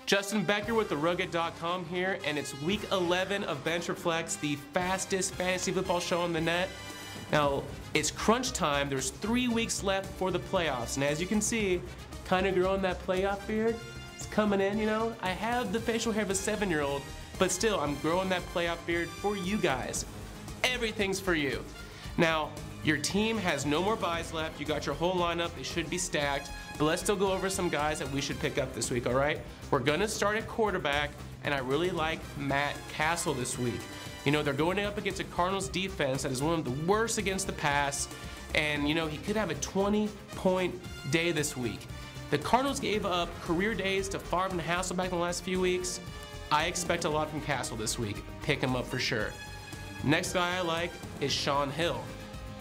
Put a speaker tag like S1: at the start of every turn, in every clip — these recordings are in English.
S1: Justin Becker with TheRugged.com here, and it's week 11 of Bench or Flex, the fastest fantasy football show on the net. Now, it's crunch time. There's 3 weeks left for the playoffs, and as you can see, kind of growing that playoff beard. It's coming in, you know. I have the facial hair of a 7-year-old, but still, I'm growing that playoff beard for you guys. Everything's for you. Now, your team has no more buys left. You got your whole lineup. They should be stacked. But let's still go over some guys that we should pick up this week, all right? We're going to start at quarterback, and I really like Matt Castle this week. You know, they're going up against a Cardinals defense that is one of the worst against the pass, and, you know, he could have a 20-point day this week. The Cardinals gave up career days to Favre and Hasselbeck in the last few weeks. I expect a lot from Castle this week. Pick him up for sure. Next guy I like is Shaun Hill.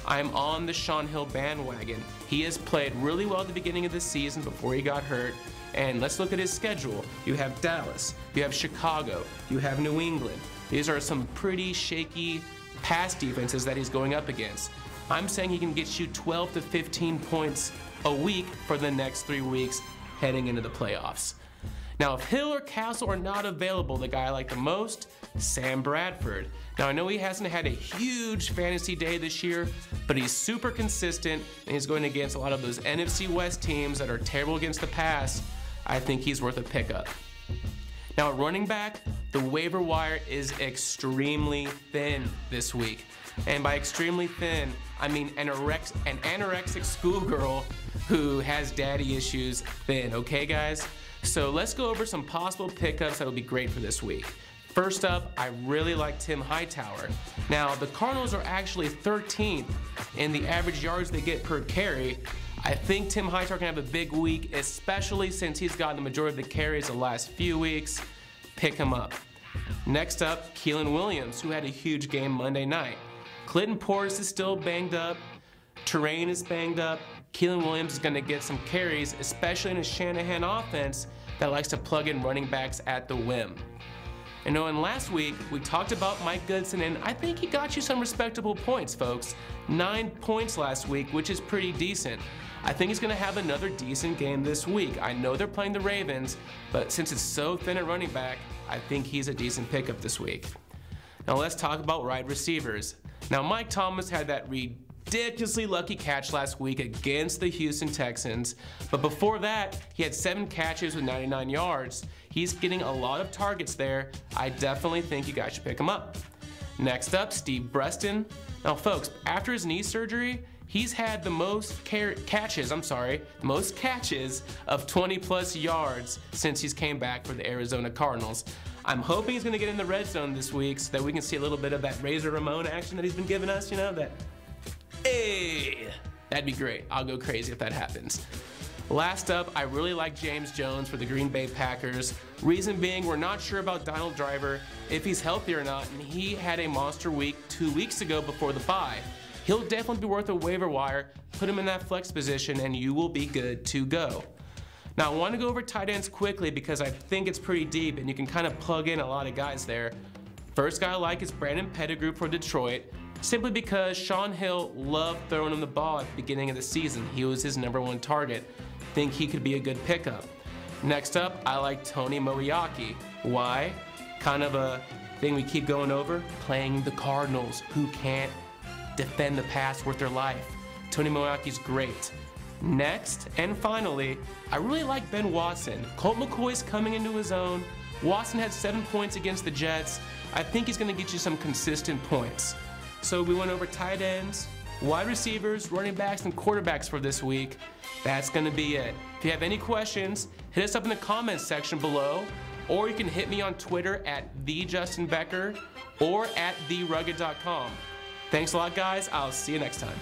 S1: I'm on the Shaun Hill bandwagon. He has played really well at the beginning of the season before he got hurt. And let's look at his schedule. You have Dallas, you have Chicago, you have New England. These are some pretty shaky pass defenses that he's going up against. I'm saying he can get you 12 to 15 points a week for the next 3 weeks heading into the playoffs. Now, if Hill or Castle are not available, the guy I like the most, Sam Bradford. Now, I know he hasn't had a huge fantasy day this year, but he's super consistent, and he's going against a lot of those NFC West teams that are terrible against the pass. I think he's worth a pickup. Now, at running back, the waiver wire is extremely thin this week. And by extremely thin, I mean an anorexic schoolgirl who has daddy issues thin, okay, guys? So let's go over some possible pickups that will be great for this week. First up, I really like Tim Hightower. Now, the Cardinals are actually 13th in the average yards they get per carry. I think Tim Hightower can have a big week, especially since he's gotten the majority of the carries the last few weeks. Pick him up. Next up, Keelan Williams, who had a huge game Monday night. Clinton Portis is still banged up. Terrain is banged up. Keelan Williams is going to get some carries, especially in a Shanahan offense that likes to plug in running backs at the whim. And knowing last week, we talked about Mike Goodson, and I think he got you some respectable points, folks. 9 points last week, which is pretty decent. I think he's going to have another decent game this week. I know they're playing the Ravens, but since it's so thin at running back, I think he's a decent pickup this week. Now let's talk about wide receivers. Now, Mike Thomas had that ridiculously lucky catch last week against the Houston Texans, but before that, he had 7 catches with 99 yards. He's getting a lot of targets there. I definitely think you guys should pick him up. Next up, Steve Breston. Now, folks, after his knee surgery, he's had the most catches of 20-plus yards since he's came back for the Arizona Cardinals. I'm hoping he's going to get in the red zone this week so that we can see a little bit of that Razor Ramon action that he's been giving us, you know, that, hey, that'd be great. I'll go crazy if that happens. Last up, I really like James Jones for the Green Bay Packers. Reason being, we're not sure about Donald Driver, if he's healthy or not, and he had a monster week 2 weeks ago before the bye. He'll definitely be worth a waiver wire. Put him in that flex position, and you will be good to go. Now, I want to go over tight ends quickly because I think it's pretty deep, and you can kind of plug in a lot of guys there. First guy I like is Brandon Pettigrew for Detroit, simply because Shaun Hill loved throwing him the ball at the beginning of the season. He was his #1 target. Think he could be a good pickup. Next up, I like Tony Moeaki. Why? Kind of a thing we keep going over, playing the Cardinals, who can't defend the pass worth their life. Tony Moeaki's great. Next, and finally, I really like Ben Watson. Colt McCoy's coming into his own. Watson had 7 points against the Jets. I think he's going to get you some consistent points. So we went over tight ends, wide receivers, running backs, and quarterbacks for this week. That's going to be it. If you have any questions, hit us up in the comments section below, or you can hit me on Twitter at @TheJustinBecker or at TheRugged.com. Thanks a lot, guys. I'll see you next time.